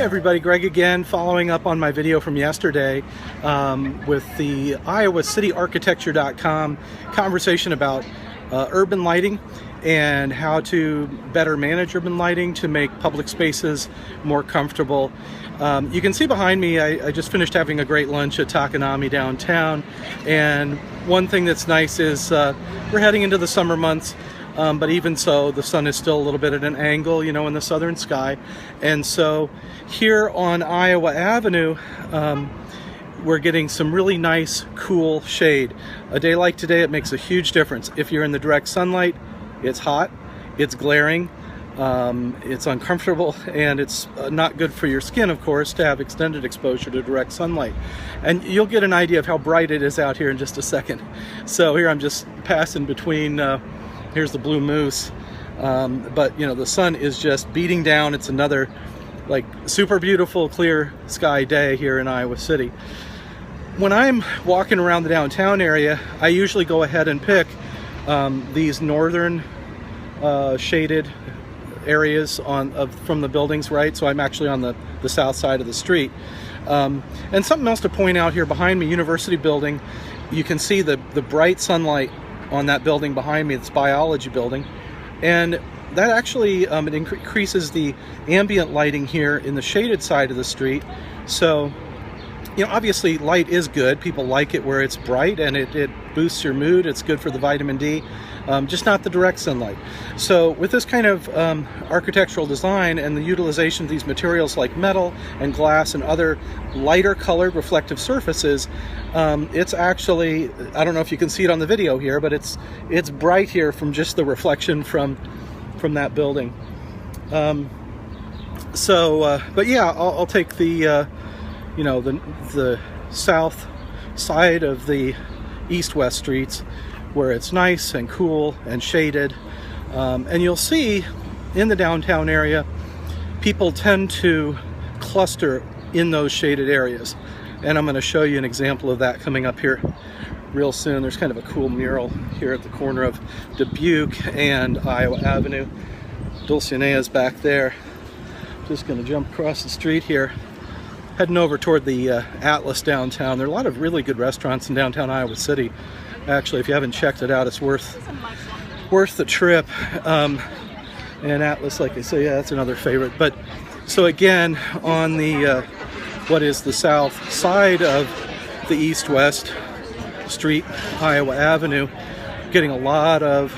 everybody, Greg again, following up on my video from yesterday with the iowacity.architecture.com conversation about urban lighting and how to better manage urban lighting to make public spaces more comfortable. You can see behind me, I just finished having a great lunch at Takanami downtown, and one thing that's nice is we're heading into the summer months. But even so, the sun is still a little bit at an angle, you know, in the southern sky. And so here on Iowa Avenue, we're getting some really nice, cool shade. A day like today, it makes a huge difference. If you're in the direct sunlight, it's hot, it's glaring, it's uncomfortable, and it's not good for your skin, of course, to have extended exposure to direct sunlight. And you'll get an idea of how bright it is out here in just a second. So here I'm just passing between here's the Blue Moose, but you know, the sun is just beating down. It's another like super beautiful clear sky day here in Iowa City. When I'm walking around the downtown area, I usually go ahead and pick these northern shaded areas from the buildings, right? So I'm actually on the south side of the street. And something else to point out here behind me, University Building, you can see the bright sunlight on that building behind me. It's biology building, and that actually it increases the ambient lighting here in the shaded side of the street. So, you know, obviously light is good. People like it where it's bright, and it boosts your mood. It's good for the vitamin D, just not the direct sunlight. So with this kind of architectural design and the utilization of these materials like metal and glass and other lighter colored reflective surfaces, it's actually, I don't know if you can see it on the video here, but it's bright here from just the reflection from that building. But yeah, I'll take the you know, the south side of the east-west streets where it's nice and cool and shaded. And you'll see in the downtown area, people tend to cluster in those shaded areas. And I'm going to show you an example of that coming up here real soon. There's kind of a cool mural here at the corner of Dubuque and Iowa Avenue. Dulcinea is back there. Just going to jump across the street here, heading over toward the Atlas downtown. There are a lot of really good restaurants in downtown Iowa City. Actually, if you haven't checked it out, it's worth the trip. And Atlas, like I say, yeah, that's another favorite. But so again, on the what is the south side of the east-west street, Iowa Avenue, getting a lot of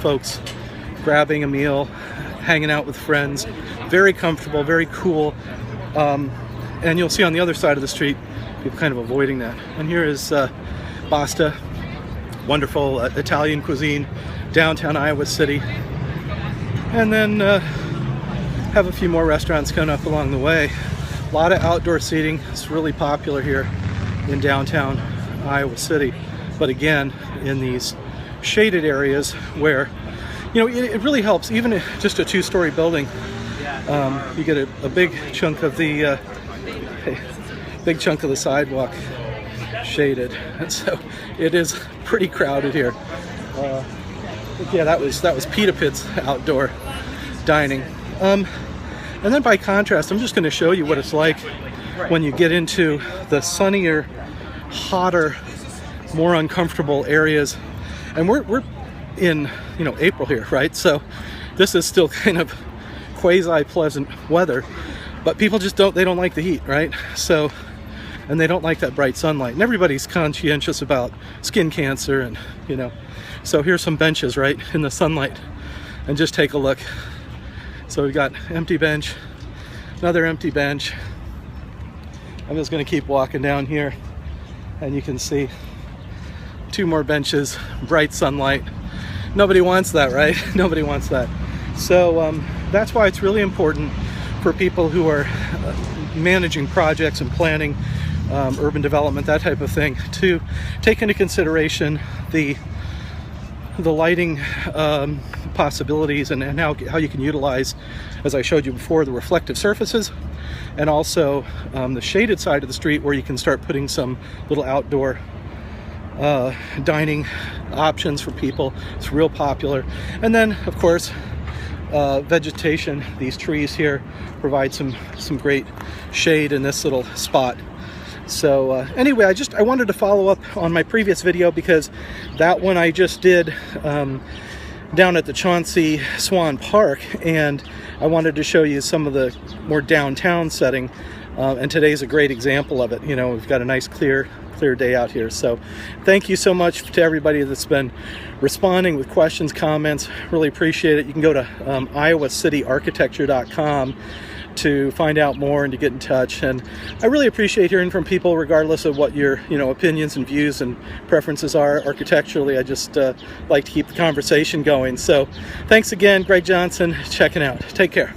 folks grabbing a meal, hanging out with friends, very comfortable, very cool. And you'll see on the other side of the street, people kind of avoiding that. And here is Basta, wonderful Italian cuisine, downtown Iowa City. And then have a few more restaurants coming up along the way. A lot of outdoor seating. It's really popular here in downtown Iowa City. But again, in these shaded areas where, you know, it really helps. Even just a two-story building, you get a big chunk of the sidewalk shaded, and so it is pretty crowded here. Yeah, that was Pita Pit's outdoor dining. And then by contrast, I'm just going to show you what it's like when you get into the sunnier, hotter, more uncomfortable areas. And we're in, you know, April here, right? So this is still kind of quasi-pleasant weather, but people just don't like the heat, right? So, and they don't like that bright sunlight, and everybody's conscientious about skin cancer, and you know, so here's some benches right in the sunlight, and just take a look. So we've got empty bench, another empty bench. I'm just going to keep walking down here, and you can see two more benches, bright sunlight. Nobody wants that, right? Nobody wants that. So that's why it's really important for people who are managing projects and planning urban development, that type of thing, to take into consideration the lighting possibilities and how you can utilize, as I showed you before, the reflective surfaces, and also the shaded side of the street where you can start putting some little outdoor dining options for people. It's real popular. And then, of course, vegetation. These trees here provide some great shade in this little spot. So anyway, I wanted to follow up on my previous video, because that one I just did down at the Chauncey Swan Park, and I wanted to show you some of the more downtown setting, and today's a great example of it. You know, we've got a nice clear day out here. So thank you so much to everybody that's been responding with questions, comments. Really appreciate it. You can go to iowacityorchitecture.com to find out more and to get in touch. And I really appreciate hearing from people, regardless of what your opinions and views and preferences are architecturally. I just like to keep the conversation going. So thanks again. Greg Johnson checking out. Take care.